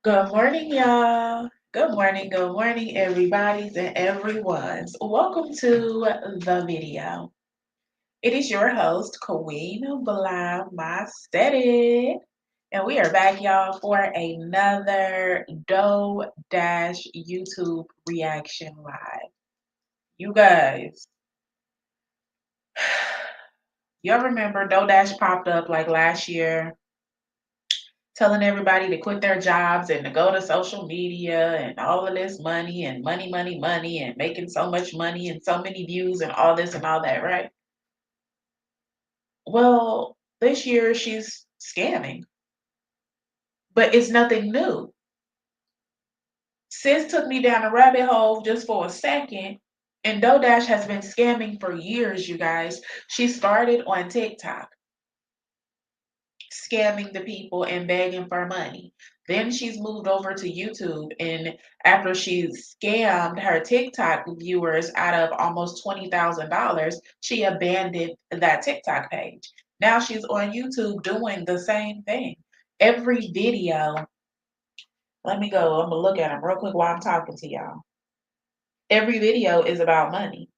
Good morning, y'all. Good morning, everybody's and everyone's. Welcome to the video. It is your host, Queen Blah My Steady. And we are back, y'all, for another Doe Dash YouTube reaction live. You guys, y'all remember Doe Dash popped up like last year telling everybody to quit their jobs and to go to social media and all of this money and money and making so much money and so many views and all this and all that, right? Well, this year she's scamming, but it's nothing new. Sis took me down a rabbit hole just for a second, and Dodash has been scamming for years, you guys. She started on TikTok, scamming the people and begging for money. Then she's moved over to YouTube, and after she scammed her TikTok viewers out of almost $20,000, she abandoned that TikTok page. Now she's on YouTube doing the same thing. Every video, let me go. I'm gonna look at them real quick while I'm talking to y'all. Every video is about money,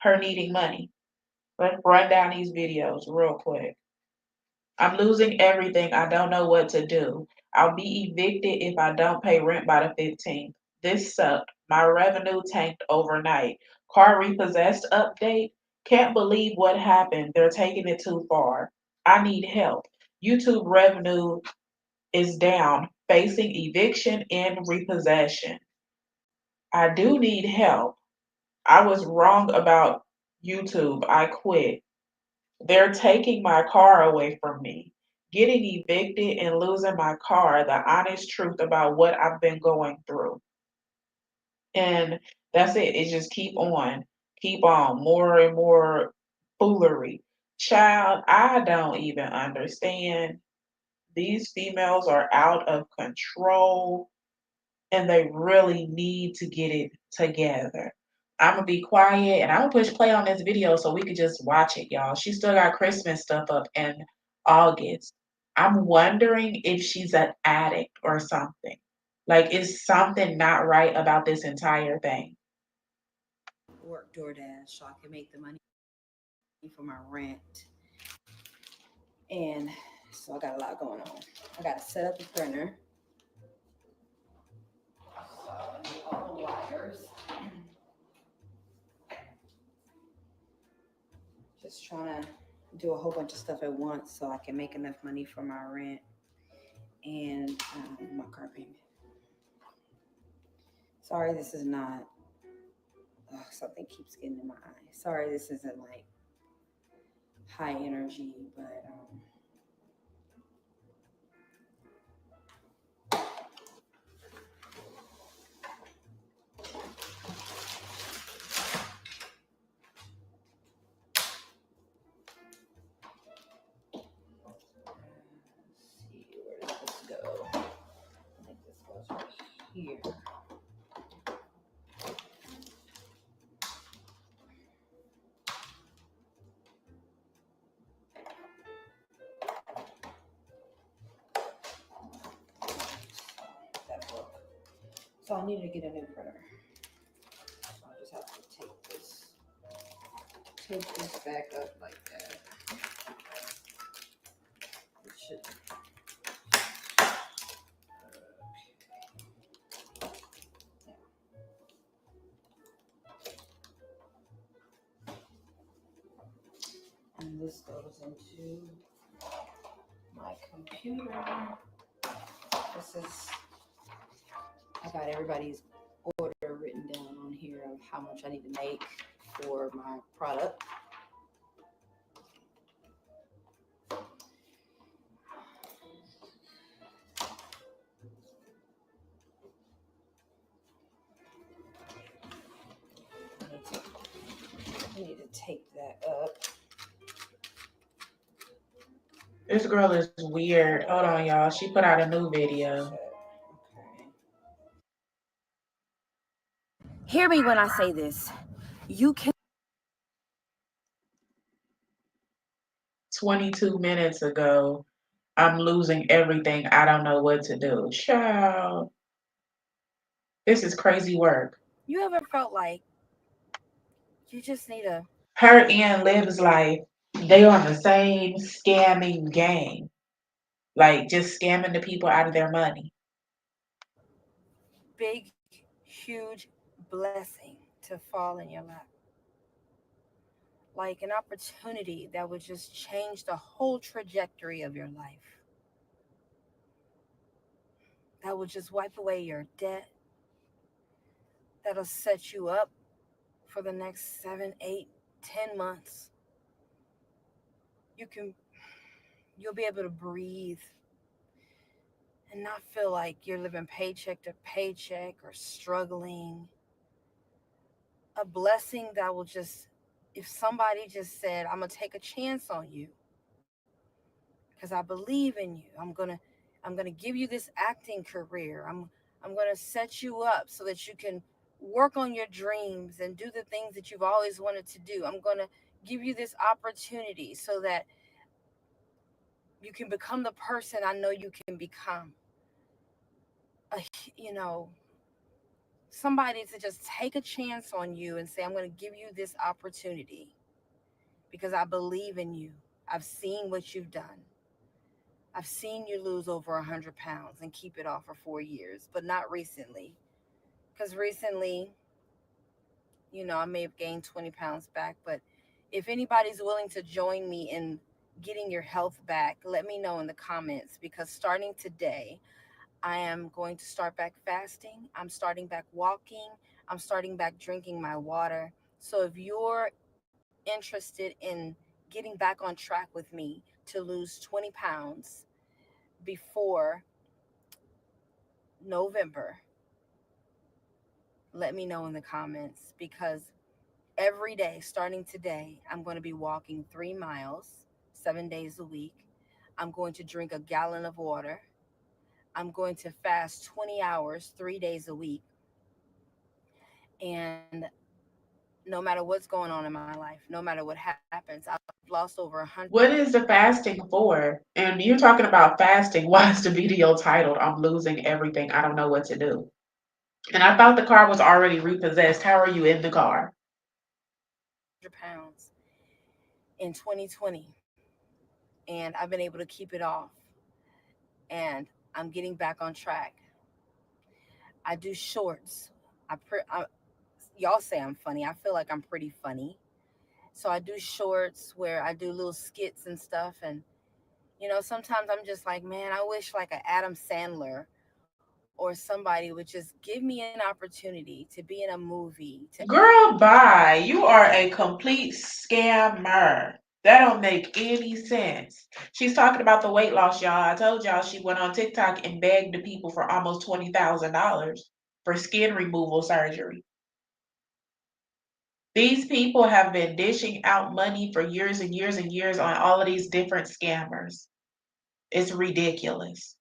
her needing money. Let's run down these videos real quick. I'm losing everything. I don't know what to do. I'll be evicted if I don't pay rent by the 15th. This sucked. My revenue tanked overnight. Car repossessed update. Can't believe what happened. They're taking it too far. I need help. YouTube revenue is down, facing eviction and repossession. I do need help. I was wrong about YouTube. I quit. They're taking my car away from me. Getting evicted and losing my car, the honest truth about what I've been going through. And that's it. It just keep on, more and more foolery. Child, I don't even understand. These females are out of control and they really need to get it together. I'm gonna be quiet and I'm gonna push play on this video so we can just watch it, y'all. She still got Christmas stuff up in August. I'm wondering if she's an addict or something. Like, is something not right about this entire thing? Work DoorDash so I can make the money for my rent. And so I got a lot going on. I got to set up the printer. All the wires. Just trying to do a whole bunch of stuff at once so I can make enough money for my rent and my car payment. Sorry, this is not. Something keeps getting in my eye. Sorry, this isn't like high energy, but let's see, where does this go? I think this goes right here. That book. So I need to get a new printer. So I just have to take this back up like that. It should. And this goes into my computer. This is, I got everybody's order written down on here of how much I need to make for my product. I need to take that up. This girl is weird. Hold on, y'all. She put out a new video. Okay. Hear me when I say this. You can 22 minutes ago, I'm losing everything. I don't know what to do. Child. This is crazy work. You ever felt like you just need a Her and Liv's life, they on the same scamming game. Like just scamming the people out of their money. big, huge blessing to fall in your lap? Like an opportunity that would just change the whole trajectory of your life, that would just wipe away your debt, that'll set you up for the next 7, 8, 10 months. You can you'll be able to breathe and not feel like you're living paycheck to paycheck or struggling. A blessing that will just, if somebody just said, I'm gonna take a chance on you because I believe in you. I'm gonna give you this acting career. I'm gonna set you up so that you can work on your dreams and do the things that you've always wanted to do. I'm gonna give you this opportunity so that you can become the person I know you can become. A, you know, somebody to just take a chance on you and say, I'm going to give you this opportunity because I believe in you. I've seen what you've done. I've seen you lose over 100 pounds and keep it off for 4 years, but not recently. Because recently, I may have gained 20 pounds back, but if anybody's willing to join me in getting your health back, let me know in the comments because starting today, I am going to start back fasting. I'm starting back walking. I'm starting back drinking my water. So if you're interested in getting back on track with me to lose 20 pounds before November, let me know in the comments because every day, starting today, I'm going to be walking 3 miles 7 days a week. I'm going to drink a gallon of water. I'm going to fast 20 hours 3 days a week. And no matter what's going on in my life, no matter what happens, I've lost over 100. What is the fasting for? And you're talking about fasting. Why is the video titled, I'm losing everything. I don't know what to do? And I thought the car was already repossessed. How are you in the car? Pounds in 2020, and I've been able to keep it off, and I'm getting back on track. I do shorts. Y'all say I'm funny. I feel like I'm pretty funny. So I do shorts where I do little skits and stuff, and sometimes I'm just like, man, I wish like a Adam Sandler or somebody would just give me an opportunity to be in a movie, to Girl, bye. You are a complete scammer. That don't make any sense. She's talking about the weight loss, y'all. I told y'all she went on TikTok and begged the people for almost $20,000 for skin removal surgery. These people have been dishing out money for years and years and years on all of these different scammers. It's ridiculous.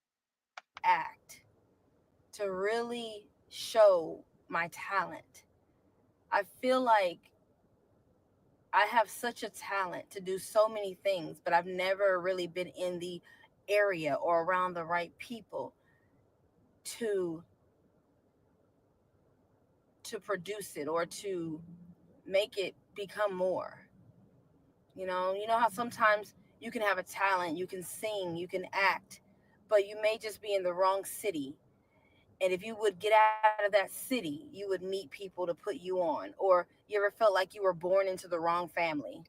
act, to really show my talent. I feel like I have such a talent to do so many things, but I've never really been in the area or around the right people to produce it or to make it become more. You know how sometimes you can have a talent, you can sing, you can act, but you may just be in the wrong city. And if you would get out of that city, you would meet people to put you on. Or you ever felt like you were born into the wrong family?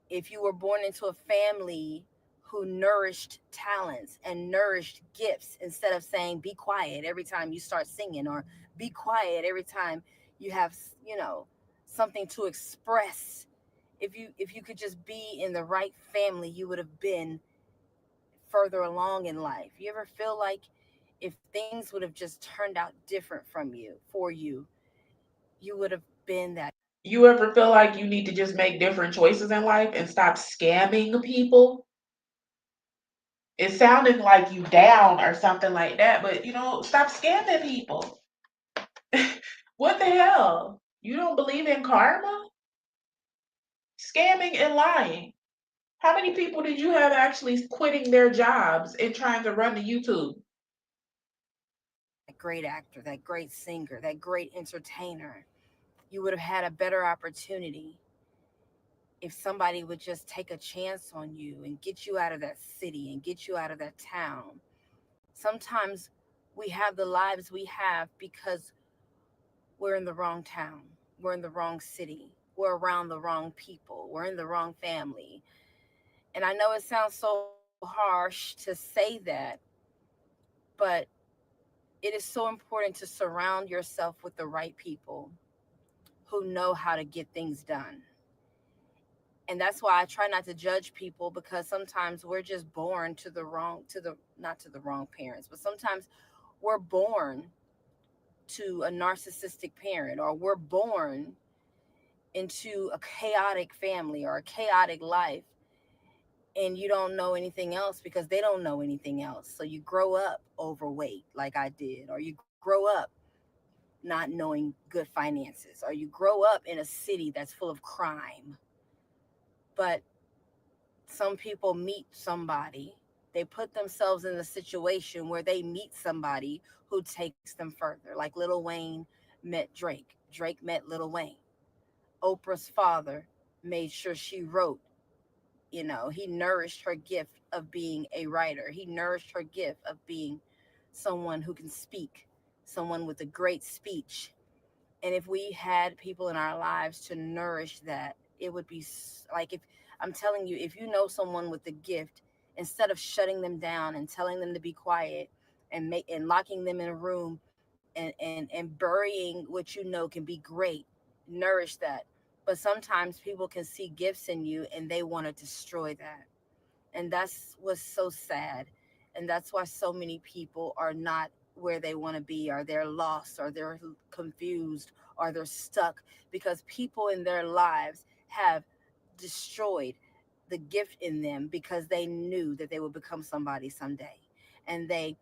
If you were born into a family who nourished talents and nourished gifts instead of saying be quiet every time you start singing or be quiet every time you have, something to express. If you could just be in the right family, you would have been further along in life. You ever feel like if things would have just turned out different from you for you, you would have been that You ever feel like you need to just make different choices in life and stop scamming people? It sounded like you down or something like that, but stop scamming people. What the hell? You don't believe in karma? Scamming and lying. How many people did you have actually quitting their jobs and trying to run the YouTube? great actor, that great singer, that great entertainer. You would have had a better opportunity if somebody would just take a chance on you and get you out of that city and get you out of that town. Sometimes we have the lives we have because we're in the wrong town, we're in the wrong city, we're around the wrong people, we're in the wrong family. And I know it sounds so harsh to say that, but it is so important to surround yourself with the right people who know how to get things done. And that's why I try not to judge people, because sometimes we're just born to the wrong, to the not to the wrong parents, but sometimes we're born to a narcissistic parent, or we're born into a chaotic family or a chaotic life, and you don't know anything else because they don't know anything else. So you grow up overweight like I did, or you grow up not knowing good finances, or you grow up in a city that's full of crime. But some people meet somebody, they put themselves in a situation where they meet somebody who takes them further. Like Lil Wayne met Drake, Drake met Lil Wayne. Oprah's father made sure she wrote. He nourished her gift of being a writer. He nourished her gift of being someone who can speak, someone with a great speech. And if we had people in our lives to nourish that, it would be like, if I'm telling you, if you know someone with a gift, instead of shutting them down and telling them to be quiet and locking them in a room and burying what you know can be great, nourish that. But sometimes people can see gifts in you and they want to destroy that. And that's what's so sad. And that's why so many people are not where they want to be, or they're lost, or they're confused, or they're stuck, because people in their lives have destroyed the gift in them because they knew that they would become somebody someday. And they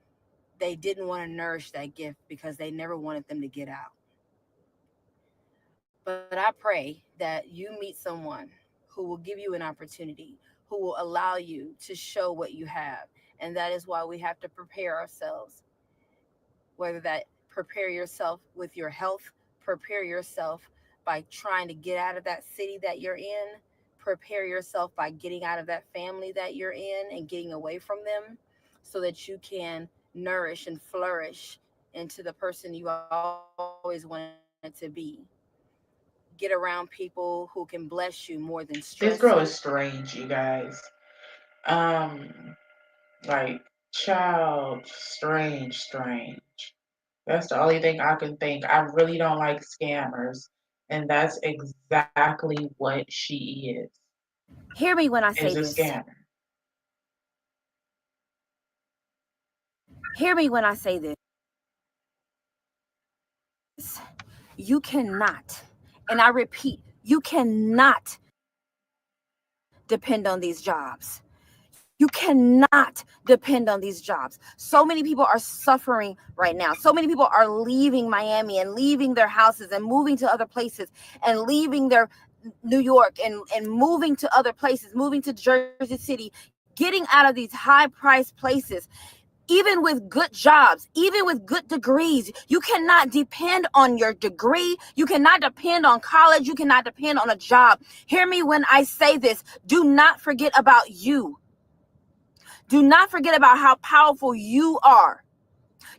didn't want to nourish that gift because they never wanted them to get out. But I pray that you meet someone who will give you an opportunity, who will allow you to show what you have. And that is why we have to prepare ourselves, whether that prepare yourself with your health, prepare yourself by trying to get out of that city that you're in, prepare yourself by getting out of that family that you're in and getting away from them, so that you can nourish and flourish into the person you always wanted to be. Get around people who can bless you more than stress you. This girl is strange, you guys. Um, like, child, strange, strange. That's the only thing I can think. I really don't like scammers, and that's exactly what she Hear me when I say is a this. scammer. Hear me when I say this. You cannot, and I repeat, you cannot depend on these jobs. You cannot depend on these jobs. So many people are suffering right now. So many people are leaving Miami and leaving their houses and moving to other places and leaving their New York and moving to other places, moving to Jersey City, getting out of these high priced places. Even with good jobs, even with good degrees, you cannot depend on your degree. You cannot depend on college. You cannot depend on a job. Hear me when I say this. Do not forget about you. Do not forget about how powerful you are.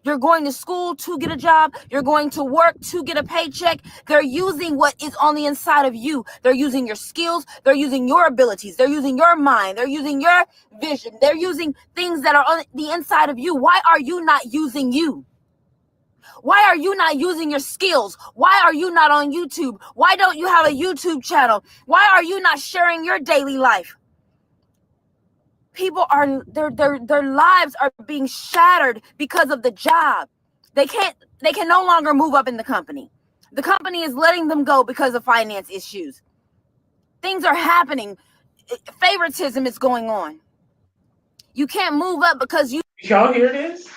You're going to school to get a job. You're going to work to get a paycheck. They're using what is on the inside of you. They're using your skills. They're using your abilities. They're using your mind. They're using your vision. They're using things that are on the inside of you. Why are you not using you? Why are you not using your skills? Why are you not on YouTube? Why don't you have a YouTube channel? Why are you not sharing your daily life? People are their lives are being shattered because of the job. They can no longer move up in the company. The company is letting them go because of finance issues. Things are happening. Favoritism is going on. You can't move up because you Y'all hear this?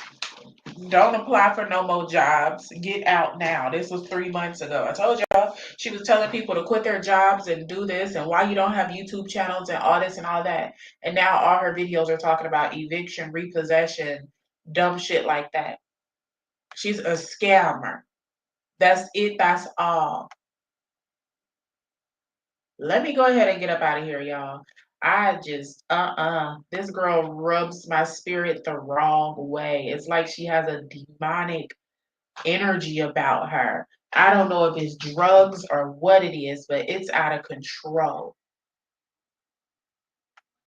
Don't apply for no more jobs. Get out now. This was 3 months ago. I told y'all she was telling people to quit their jobs and do this, and why you don't have YouTube channels and all this and all that. And now all her videos are talking about eviction, repossession, dumb shit like that. She's a scammer. That's it. That's all. Let me go ahead and get up out of here, y'all. I just, this girl rubs my spirit the wrong way. It's like she has a demonic energy about her. I don't know if it's drugs or what it is, but it's out of control.